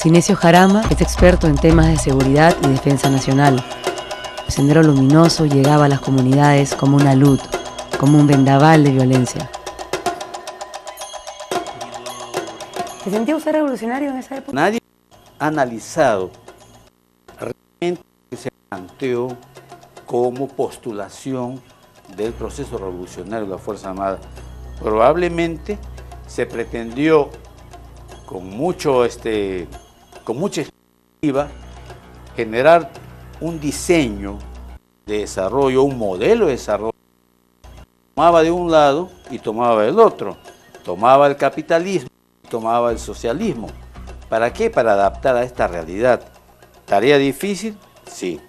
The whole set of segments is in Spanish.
Sinesio Jarama es experto en temas de seguridad y defensa nacional. El Sendero Luminoso llegaba a las comunidades como una luz, como un vendaval de violencia. ¿Se sentía usted revolucionario en esa época? Nadie ha analizado realmente lo que se planteó como postulación del proceso revolucionario de la Fuerza Armada. Probablemente se pretendió con mucha expectativa generar un diseño de desarrollo, un modelo de desarrollo. Tomaba de un lado y tomaba del otro. Tomaba el capitalismo y tomaba el socialismo. ¿Para qué? Para adaptar a esta realidad. ¿Tarea difícil? Sí,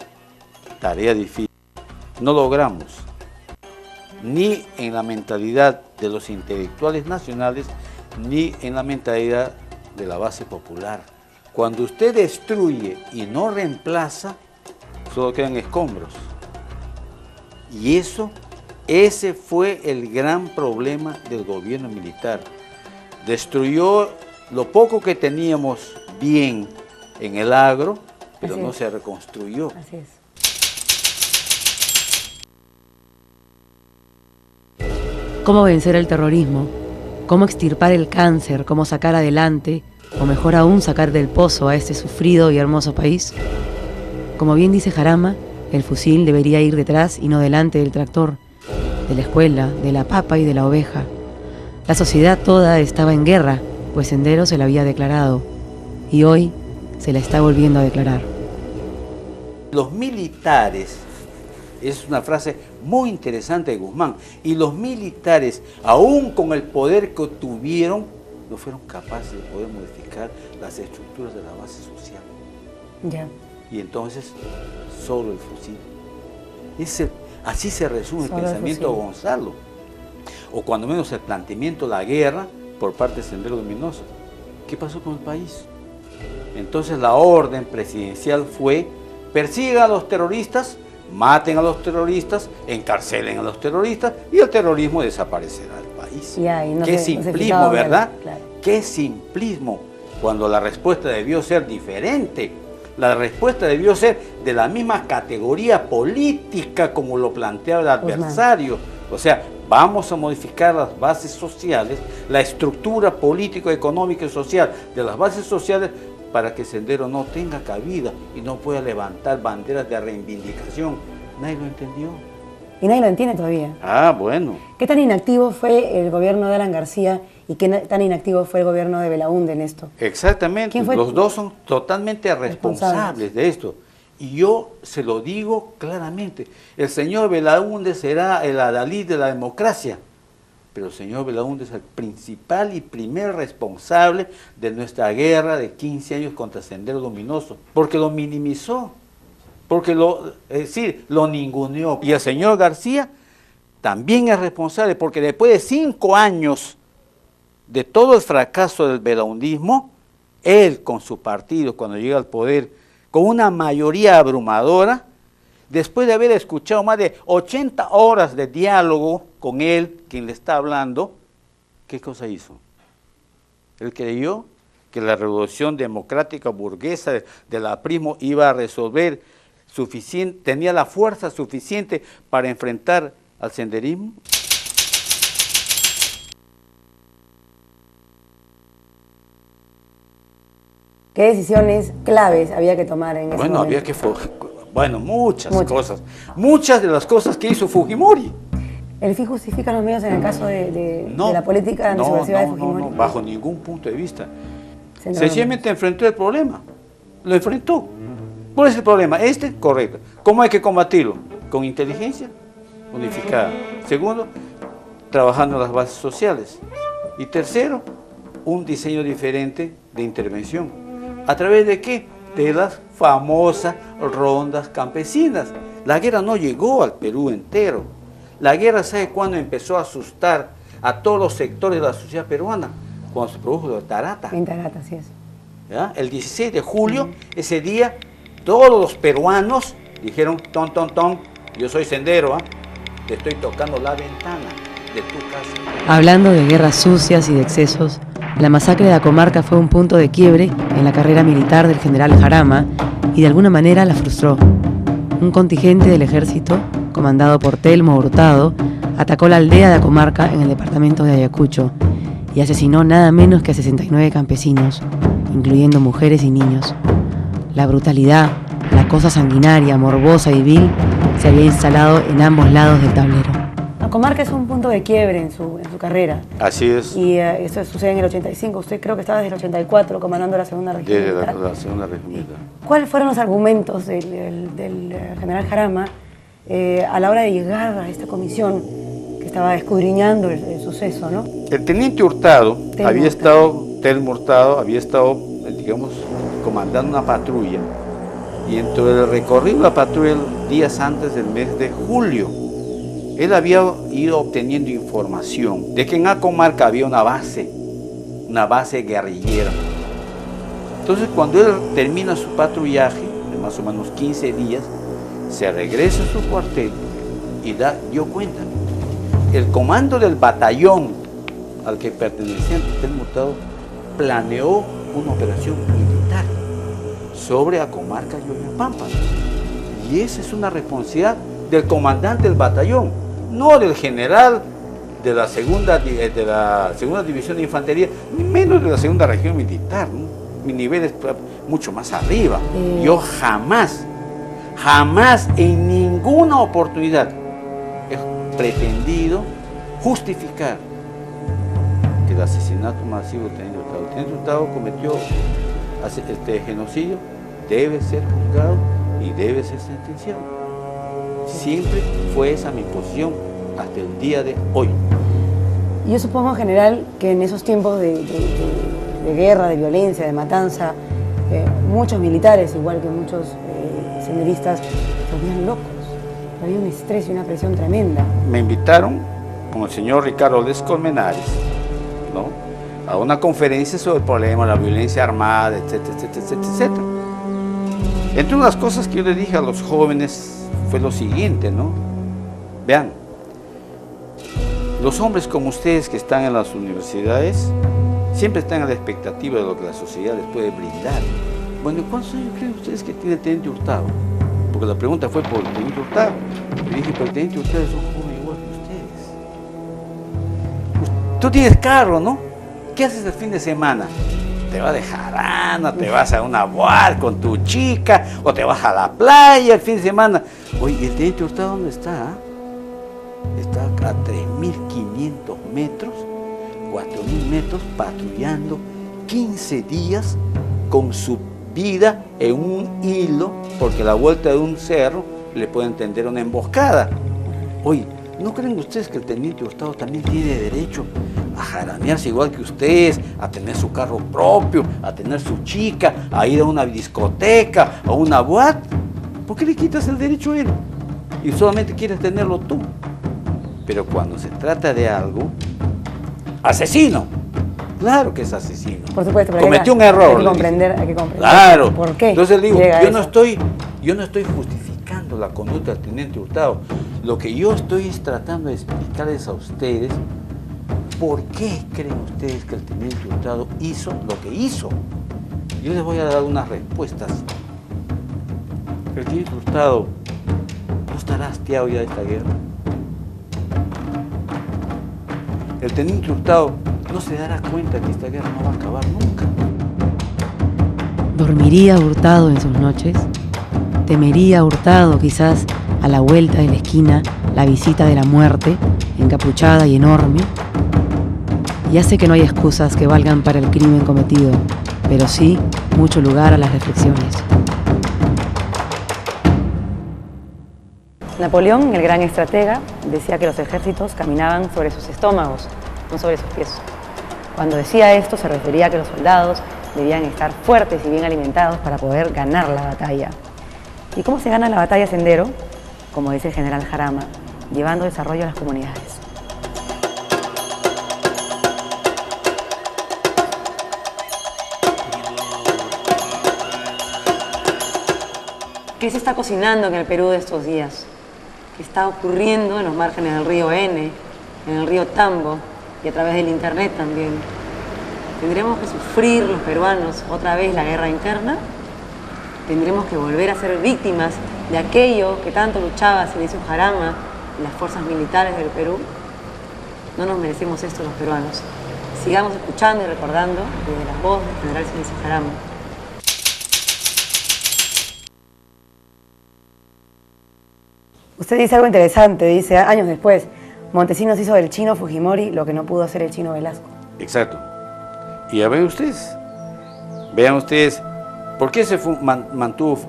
tarea difícil. No logramos, ni en la mentalidad de los intelectuales nacionales, ni en la mentalidad de la base popular. Cuando usted destruye y no reemplaza, solo quedan escombros. Y ese fue el gran problema del gobierno militar. Destruyó lo poco que teníamos bien en el agro, pero no se reconstruyó. Así es. ¿Cómo vencer el terrorismo? ¿Cómo extirpar el cáncer? ¿Cómo sacar adelante, o mejor aún, sacar del pozo a este sufrido y hermoso país? Como bien dice Jarama, el fusil debería ir detrás y no delante del tractor, de la escuela, de la papa y de la oveja. La sociedad toda estaba en guerra, pues Sendero se la había declarado, y hoy se la está volviendo a declarar. Los militares, es una frase muy interesante de Guzmán, y los militares, aún con el poder que obtuvieron, no fueron capaces de poder modificar las estructuras de la base social. Ya. Y entonces, solo el fusil. Así se resume Solo el pensamiento de Gonzalo. O cuando menos el planteamiento de la guerra por parte del Sendero Luminoso. ¿Qué pasó con el país? Entonces la orden presidencial fue: persigan a los terroristas, maten a los terroristas, encarcelen a los terroristas y el terrorismo desaparecerá del país. Qué simplismo, ¿verdad? Claro. Qué simplismo, cuando la respuesta debió ser diferente. La respuesta debió ser de la misma categoría política como lo planteaba el adversario. O sea, vamos a modificar las bases sociales, la estructura político, económica y social de las bases sociales para que Sendero no tenga cabida y no pueda levantar banderas de reivindicación. Nadie lo entendió. Y nadie lo entiende todavía. Ah, bueno. ¿Qué tan inactivo fue el gobierno de Alan García y qué tan inactivo fue el gobierno de Belaúnde en esto? Exactamente, los dos son totalmente responsables de esto. Y yo se lo digo claramente, el señor Belaúnde será el adalid de la democracia, pero el señor Belaúnde es el principal y primer responsable de nuestra guerra de 15 años contra Sendero Luminoso, porque lo minimizó, porque lo ninguneó. Y el señor García también es responsable, porque después de 5 años de todo el fracaso del belaundismo, él con su partido, cuando llega al poder, con una mayoría abrumadora, después de haber escuchado más de 80 horas de diálogo con él, quien le está hablando, ¿qué cosa hizo? Él creyó que la revolución democrática burguesa del aprismo iba a resolver tenía la fuerza suficiente para enfrentar al senderismo. ¿Qué decisiones claves había que tomar en ese momento? Había que... muchas cosas. Muchas de las cosas que hizo Fujimori. ¿El FI justifica los medios en el caso de la política antisubversiva de Fujimori? No, bajo ningún punto de vista. Sencillamente enfrentó el problema. Lo enfrentó. ¿Cuál es el problema? Correcto. ¿Cómo hay que combatirlo? Con inteligencia unificada. Segundo, trabajando en las bases sociales. Y tercero, un diseño diferente de intervención. ¿A través de qué? De las famosas rondas campesinas. La guerra no llegó al Perú entero. La guerra, ¿sabe cuándo empezó a asustar a todos los sectores de la sociedad peruana? Cuando se produjo en Tarata. En Tarata, así es. ¿Ya? El 16 de julio, ese día, todos los peruanos dijeron: ton, ton, ton, yo soy Sendero, te estoy tocando la ventana de tu casa. Hablando de guerras sucias y de excesos, La masacre de Acomarca fue un punto de quiebre en la carrera militar del general Jarama y de alguna manera la frustró. Un contingente del ejército, comandado por Telmo Hurtado, atacó la aldea de Acomarca en el departamento de Ayacucho y asesinó nada menos que a 69 campesinos, incluyendo mujeres y niños. La brutalidad, la cosa sanguinaria, morbosa y vil se había instalado en ambos lados del tablero. Acomarca es un punto de quiebre en su carrera. Así es. Y eso sucede en el 85. Usted creo que estaba desde el 84 comandando la segunda región. Desde la segunda región militar. ¿Cuáles fueron los argumentos del general Jarama a la hora de llegar a esta comisión que estaba escudriñando el suceso, ¿no? El teniente Hurtado había estado, digamos, comandando una patrulla, y dentro del recorrido de la patrulla días antes del mes de julio, él había ido obteniendo información de que en Acomarca había una base guerrillera. Entonces, cuando él termina su patrullaje, de más o menos 15 días, se regresa a su cuartel y dio cuenta. El comando del batallón al que pertenecía el Hurtado planeó una operación militar sobre Acomarca y Ollapampa. Y esa es una responsabilidad del comandante del batallón, no del general de la segunda división de infantería, ni menos de la segunda región militar, ¿no? Mi nivel es mucho más arriba. Yo jamás en ninguna oportunidad he pretendido justificar el asesinato masivo del teniente Hurtado. El teniente Hurtado cometió genocidio, debe ser juzgado y debe ser sentenciado. Siempre fue esa mi posición hasta el día de hoy. Yo supongo, general, que en esos tiempos de guerra, de violencia, de matanza, muchos militares, igual que muchos senderistas, se volvían locos. Había un estrés y una presión tremenda. Me invitaron con el señor Ricardo Lescolmenares, ¿no?, a una conferencia sobre el problema de la violencia armada, etcétera, etcétera, etcétera. Entre unas cosas que yo le dije a los jóvenes fue lo siguiente, ¿no? Vean, los hombres como ustedes que están en las universidades siempre están a la expectativa de lo que la sociedad les puede brindar. Bueno, ¿cuántos años creen ustedes que tiene el teniente Hurtado? Porque la pregunta fue por el teniente Hurtado. Yo dije, pero el teniente Hurtado es un joven igual que ustedes. Tú tienes carro, ¿no? ¿Qué haces el fin de semana? Te vas de jarana, te vas a una bar con tu chica, o te vas a la playa el fin de semana. Oye, ¿y el teniente Hurtado dónde está? Está a 3.500 metros, 4.000 metros, patrullando 15 días con su vida en un hilo, porque a la vuelta de un cerro le pueden tender una emboscada. Oye, ¿no creen ustedes que el teniente Hurtado también tiene derecho a jaranearse igual que ustedes, a tener su carro propio, a tener su chica, a ir a una discoteca, a una boate? ¿Por qué le quitas el derecho a él? Y solamente quieres tenerlo tú. Pero cuando se trata de algo, asesino, claro que es asesino. Por supuesto, pero cometió un error. Hay que comprender. Claro. ¿Por qué? Entonces le digo, yo no estoy justificando la conducta del teniente Hurtado. Lo que yo estoy tratando de explicarles a ustedes por qué creen ustedes que el teniente Hurtado hizo lo que hizo. Yo les voy a dar unas respuestas. El teniente Hurtado no estará hastiado ya de esta guerra. El teniente Hurtado no se dará cuenta que esta guerra no va a acabar nunca. ¿Dormiría Hurtado en sus noches? ¿Temería Hurtado quizás a la vuelta de la esquina la visita de la muerte, encapuchada y enorme? Ya sé que no hay excusas que valgan para el crimen cometido, pero sí mucho lugar a las reflexiones. Napoleón, el gran estratega, decía que los ejércitos caminaban sobre sus estómagos, no sobre sus pies. Cuando decía esto se refería a que los soldados debían estar fuertes y bien alimentados para poder ganar la batalla. ¿Y cómo se gana la batalla sendero? Como dice el general Jarama, llevando desarrollo a las comunidades. ¿Qué se está cocinando en el Perú de estos días? ¿Qué está ocurriendo en los márgenes del río N, en el río Tambo y a través del internet también? ¿Tendremos que sufrir los peruanos otra vez la guerra interna? ¿Tendremos que volver a ser víctimas de aquello que tanto luchaba Sinesio Jarama y las fuerzas militares del Perú? No nos merecemos esto los peruanos. Sigamos escuchando y recordando desde la voz del general Sinesio Jarama. Usted dice algo interesante, dice, años después, Montesinos hizo del chino Fujimori lo que no pudo hacer el chino Velasco. Exacto. Y ya vean ustedes, ¿por qué se mantuvo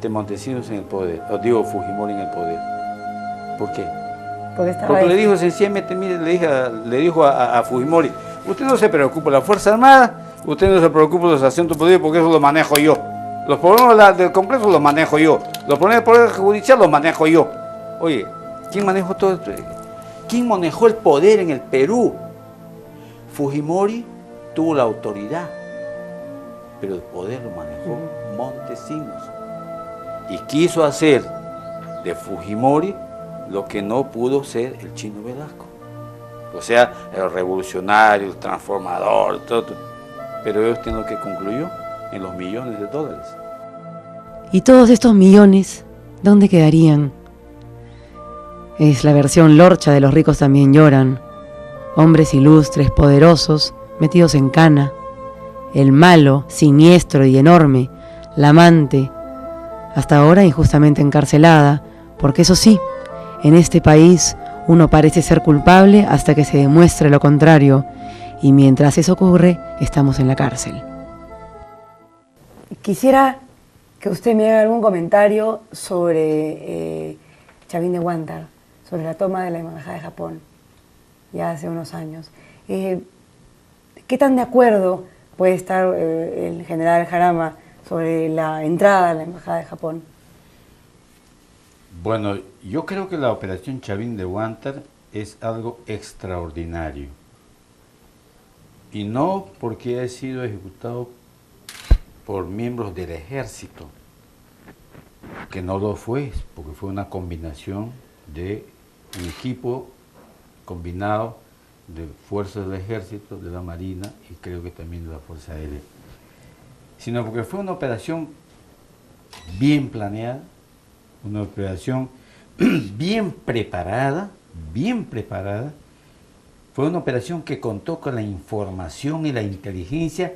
Montesinos en el poder? O digo, Fujimori en el poder. ¿Por qué? Porque le dijo sencillamente, mire, le dijo a Fujimori, usted no se preocupe de la Fuerza Armada, usted no se preocupe de los asuntos políticos porque eso lo manejo yo. Los problemas del Congreso los manejo yo. Los problemas del Poder Judicial los manejo yo. Oye, ¿quién manejó todo esto? ¿Quién manejó el poder en el Perú? Fujimori tuvo la autoridad, pero el poder lo manejó Montesinos. Y quiso hacer de Fujimori lo que no pudo ser el chino Velasco. O sea, el revolucionario, el transformador, todo. Pero ellos tienen lo que concluyó en los millones de dólares. ¿Y todos estos millones, dónde quedarían? Es la versión lorcha de Los ricos también lloran. Hombres ilustres, poderosos, metidos en cana. El malo, siniestro y enorme, la amante, hasta ahora injustamente encarcelada, porque eso sí, en este país uno parece ser culpable hasta que se demuestre lo contrario, y mientras eso ocurre, estamos en la cárcel. Quisiera que usted me haga algún comentario sobre Chavín de Huántar, sobre la toma de la Embajada de Japón, ya hace unos años. ¿Qué tan de acuerdo puede estar el general Jarama sobre la entrada a la Embajada de Japón? Bueno, yo creo que la operación Chavín de Huántar es algo extraordinario. Y no porque haya sido ejecutado por miembros del ejército, que no lo fue, porque fue una combinación de un equipo combinado de fuerzas del ejército, de la marina y creo que también de la fuerza aérea, sino porque fue una operación bien planeada, una operación bien preparada, fue una operación que contó con la información y la inteligencia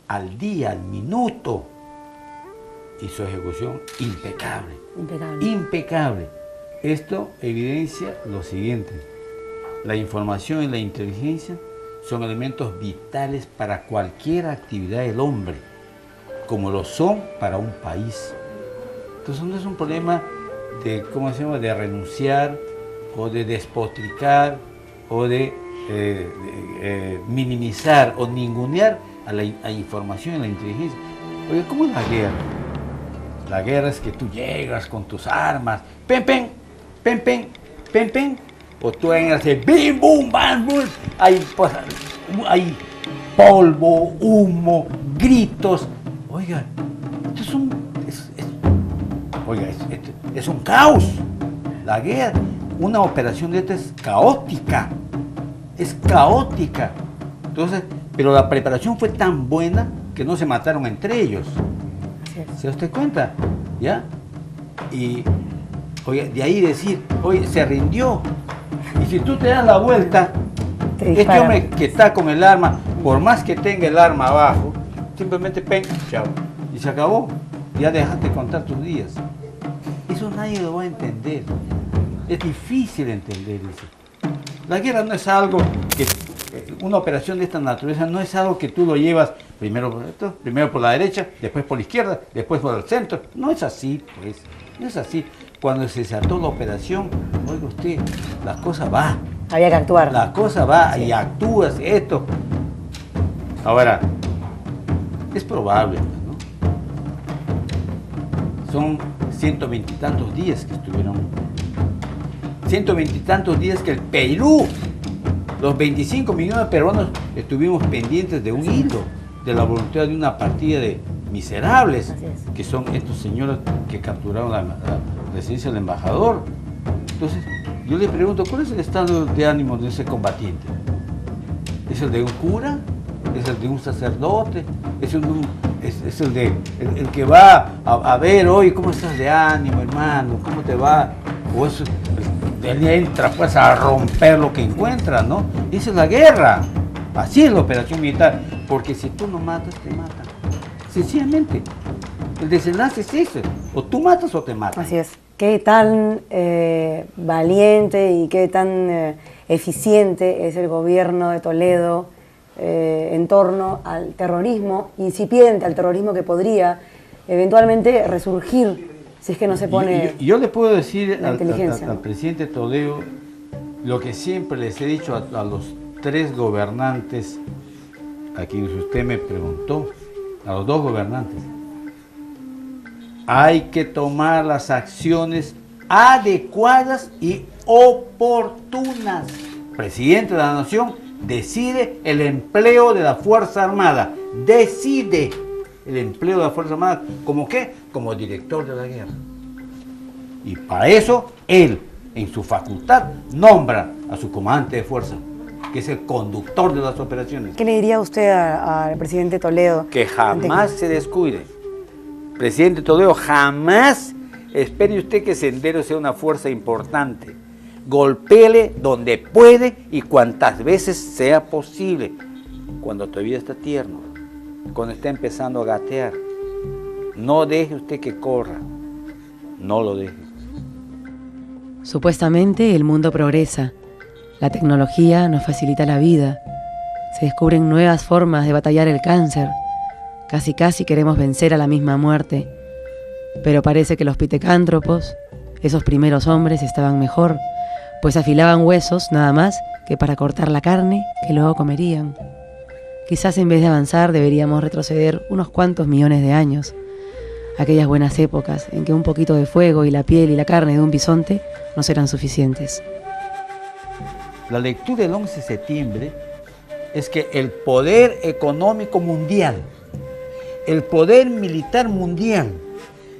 al día, al minuto, y su ejecución impecable. Impecable. Esto evidencia lo siguiente: la información y la inteligencia son elementos vitales para cualquier actividad del hombre, como lo son para un país. Entonces no es un problema de, ¿cómo se llama?, de renunciar o de despotricar o de minimizar o ningunear a la información y la inteligencia. Oye, ¿cómo es la guerra? La guerra es que tú llegas con tus armas, pen, pen, pen, pen, pen, pen, o tú entras y bim, bum, bam, bum, hay polvo, humo, gritos. Oiga, esto es un caos. La guerra, una operación de esta es caótica. Entonces, pero la preparación fue tan buena que no se mataron entre ellos. ¿Se da usted cuenta? ¿Ya? Y oye, de ahí decir, oye, se rindió. Y si tú te das la vuelta, este hombre que está con el arma, por más que tenga el arma abajo, simplemente pen, chao. Y se acabó. Ya dejaste contar tus días. Eso nadie lo va a entender. Es difícil entender eso. La guerra no es algo que, una operación de esta naturaleza no es algo que tú lo llevas primero por la derecha, después por la izquierda, después por el centro. No es así, pues. No es así. Cuando se desató la operación, oiga usted, la cosa va. Había que actuar. La cosa va, sí. Y actúas esto. Ahora, es probable, ¿no? Son 120 y tantos días que estuvieron. 120 y tantos días que el Perú, los 25 millones de peruanos, estuvimos pendientes de un hilo, de la voluntad de una partida de miserables, que son estos señores que capturaron la residencia del embajador. Entonces, yo le pregunto, ¿cuál es el estado de ánimo de ese combatiente? ¿Es el de un cura? es el de un sacerdote, es el que va a ver hoy cómo estás de ánimo, hermano, cómo te va, o eso, él entra pues a romper lo que encuentra, ¿no? Esa es la guerra, así es la operación militar, porque si tú no matas, te matan, sencillamente. El desenlace es ese, o tú matas o te matan. Así es. Qué tan valiente y qué tan eficiente es el gobierno de Toledo en torno al terrorismo incipiente, al terrorismo que podría eventualmente resurgir si es que no se pone yo le puedo decir la inteligencia. al presidente Toledo lo que siempre les he dicho a los tres gobernantes a quienes usted me preguntó, a los dos gobernantes. Hay que tomar las acciones adecuadas y oportunas. El presidente de la Nación decide el empleo de la Fuerza Armada. Decide el empleo de la Fuerza Armada. ¿Cómo qué? Como director de la guerra. Y para eso, él, en su facultad, nombra a su comandante de fuerza, que es el conductor de las operaciones. ¿Qué le diría usted al presidente Toledo? Que jamás se descuide. Presidente Toledo, jamás espere usted que Sendero sea una fuerza importante. Golpéele donde puede y cuantas veces sea posible. Cuando todavía está tierno, cuando está empezando a gatear. No deje usted que corra. No lo deje. Supuestamente el mundo progresa. La tecnología nos facilita la vida. Se descubren nuevas formas de batallar el cáncer. Casi queremos vencer a la misma muerte. Pero parece que los pitecántropos, esos primeros hombres, estaban mejor, pues afilaban huesos nada más que para cortar la carne que luego comerían. Quizás en vez de avanzar deberíamos retroceder unos cuantos millones de años. Aquellas buenas épocas en que un poquito de fuego y la piel y la carne de un bisonte nos eran suficientes. La lectura del 11 de septiembre es que el poder económico mundial, el poder militar mundial,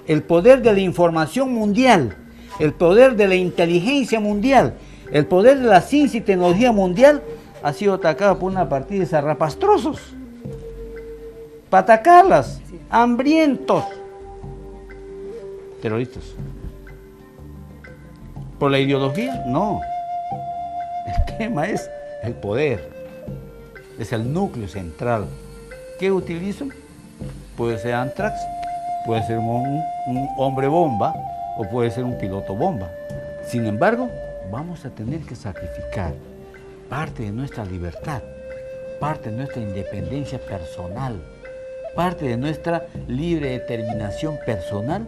el poder de la información mundial, el poder de la inteligencia mundial, el poder de la ciencia y tecnología mundial ha sido atacado por una partida de zarrapastrosos. Para atacarlas, hambrientos, terroristas. ¿Por la ideología? No. El tema es el poder. Es el núcleo central. ¿Qué utilizan? Puede ser Antrax, puede ser un hombre bomba o puede ser un piloto bomba. Sin embargo, vamos a tener que sacrificar parte de nuestra libertad, parte de nuestra independencia personal, parte de nuestra libre determinación personal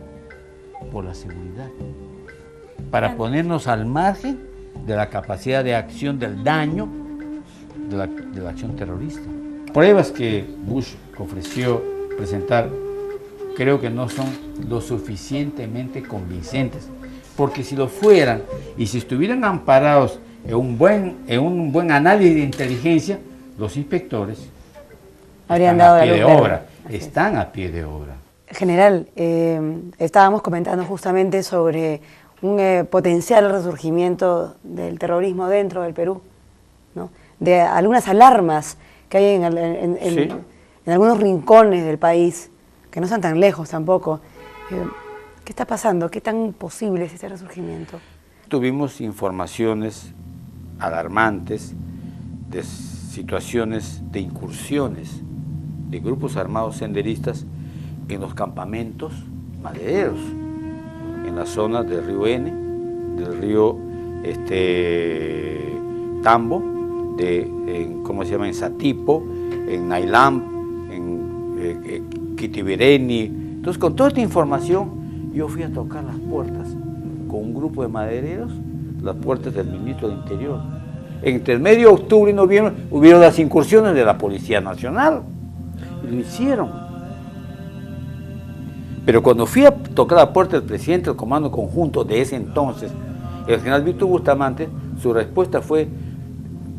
por la seguridad, para ponernos al margen de la capacidad de acción del daño de la acción terrorista. Pruebas que Bush ofreció presentar creo que no son lo suficientemente convincentes, porque si lo fueran y si estuvieran amparados en un buen análisis de inteligencia, los inspectores habrían dado a pie de verde. obra, están a pie de obra. General, estábamos comentando justamente sobre un potencial resurgimiento del terrorismo dentro del Perú, ¿no? De algunas alarmas que hay Sí. en algunos rincones del país, que no están tan lejos tampoco. ¿Qué está pasando? ¿Qué tan posible es este resurgimiento? Tuvimos informaciones alarmantes de situaciones de incursiones de grupos armados senderistas en los campamentos madereros, en la zona del río N, del río Tambo, en Satipo, en Nailam, en Quitibireni. Entonces, con toda esta información, yo fui a tocar las puertas con un grupo de madereros, las puertas del ministro del Interior. Entre medio de octubre y noviembre hubieron las incursiones de la Policía Nacional. Y lo hicieron. Pero cuando fui a tocar la puerta del presidente del Comando Conjunto de ese entonces, el general Víctor Bustamante, su respuesta fue: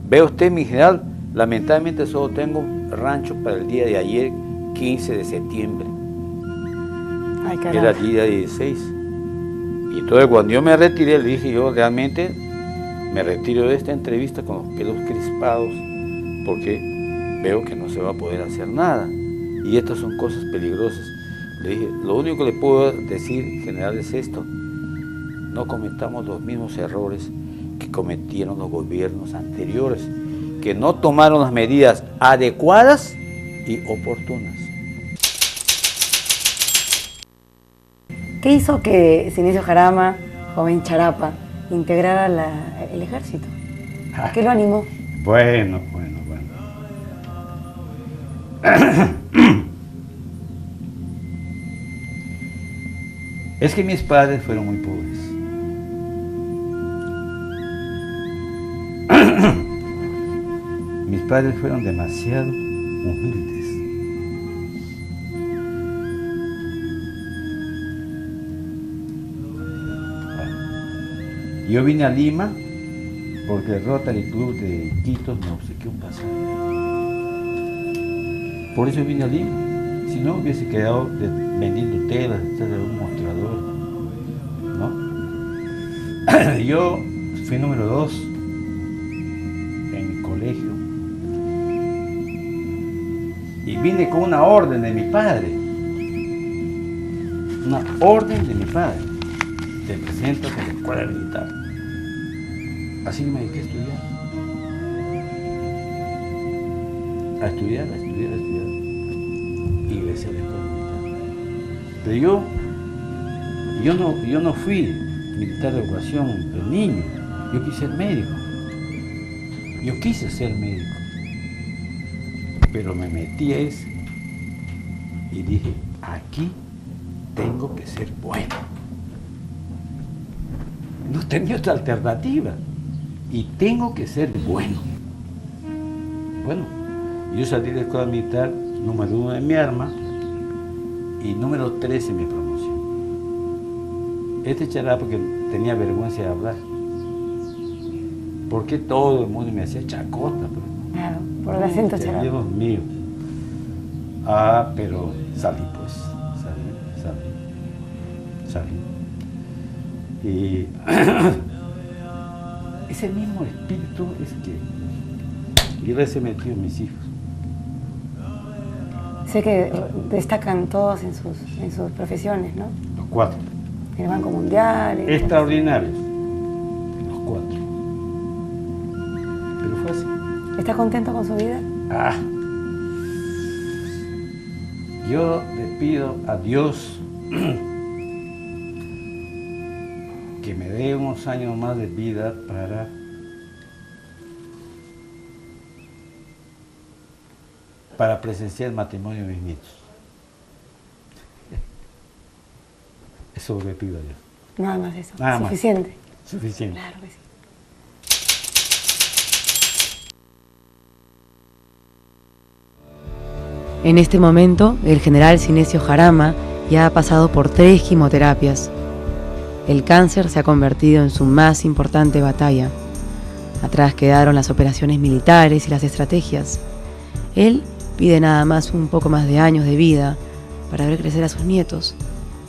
vea usted, mi general, lamentablemente solo tengo rancho para el día de ayer, 15 de septiembre. Ay, caray. Era el día 16. Y entonces cuando yo me retiré, le dije: yo realmente me retiro de esta entrevista con los pelos crispados, porque veo que no se va a poder hacer nada. Y estas son cosas peligrosas. Le dije, lo único que le puedo decir, general, es esto: no cometamos los mismos errores que cometieron los gobiernos anteriores, que no tomaron las medidas adecuadas y oportunas. ¿Qué hizo que Sinesio Jarama, joven charapa, integrara el ejército? ¿Qué lo animó? Bueno. Es que mis padres fueron muy pobres. Mis padres fueron demasiado humildes. Yo vine a Lima porque el Rotary Club de Iquitos me obsequió un pasaje. Por eso vine a Lima. Si no, hubiese quedado vendiendo telas detrás de un mostrador, ¿no? Yo fui número 2 en mi colegio y vine con una orden de mi padre. Una orden de mi padre. Te presentas en la escuela militar. Así que me dediqué a estudiar. Y ingresé a la escuela militar. Pero yo no fui militar de educación de niño. Yo quise ser médico. Yo quise ser médico. Pero me metí a ese y dije, aquí tengo que ser bueno. No tenía otra alternativa. Y tengo que ser bueno. Bueno, yo salí de la escuela militar número 1 de mi arma y número 13 en mi promoción. Este charapa porque tenía vergüenza de hablar. Porque todo el mundo me hacía chacota. Pero, claro, por el acento charapa. Dios mío. Pero salí pues. Salí. Y ese mismo espíritu es que yo les he metido en mis hijos. Sé que destacan todos en sus profesiones, ¿no? Los 4. En el Banco Mundial. Extraordinarios. Los 4. Pero fue así. ¿Está contento con su vida? Yo le pido a Dios que me dé unos años más de vida para presenciar el matrimonio de mis nietos. Eso le pido a Dios. Nada más eso. Nada más. Suficiente. Suficiente. Claro que sí. En este momento, el general Sinesio Jarama ya ha pasado por 3 quimioterapias. El cáncer se ha convertido en su más importante batalla. Atrás quedaron las operaciones militares y las estrategias. Él pide nada más un poco más de años de vida para ver crecer a sus nietos.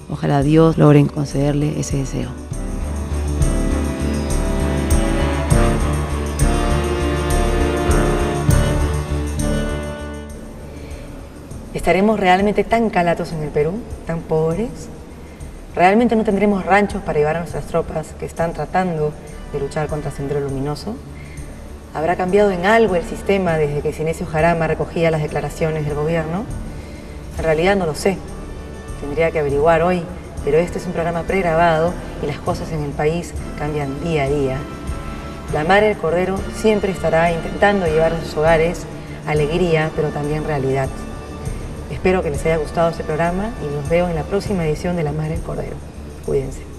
Ojalá Dios logre concederle ese deseo. ¿Estaremos realmente tan calatos en el Perú, tan pobres? ¿Realmente no tendremos ranchos para llevar a nuestras tropas que están tratando de luchar contra Sendero Luminoso? ¿Habrá cambiado en algo el sistema desde que Sinesio Jarama recogía las declaraciones del gobierno? En realidad no lo sé. Tendría que averiguar hoy, pero este es un programa pregrabado y las cosas en el país cambian día a día. La Madre del Cordero siempre estará intentando llevar a sus hogares alegría, pero también realidad. Espero que les haya gustado este programa y los veo en la próxima edición de La Madre del Cordero. Cuídense.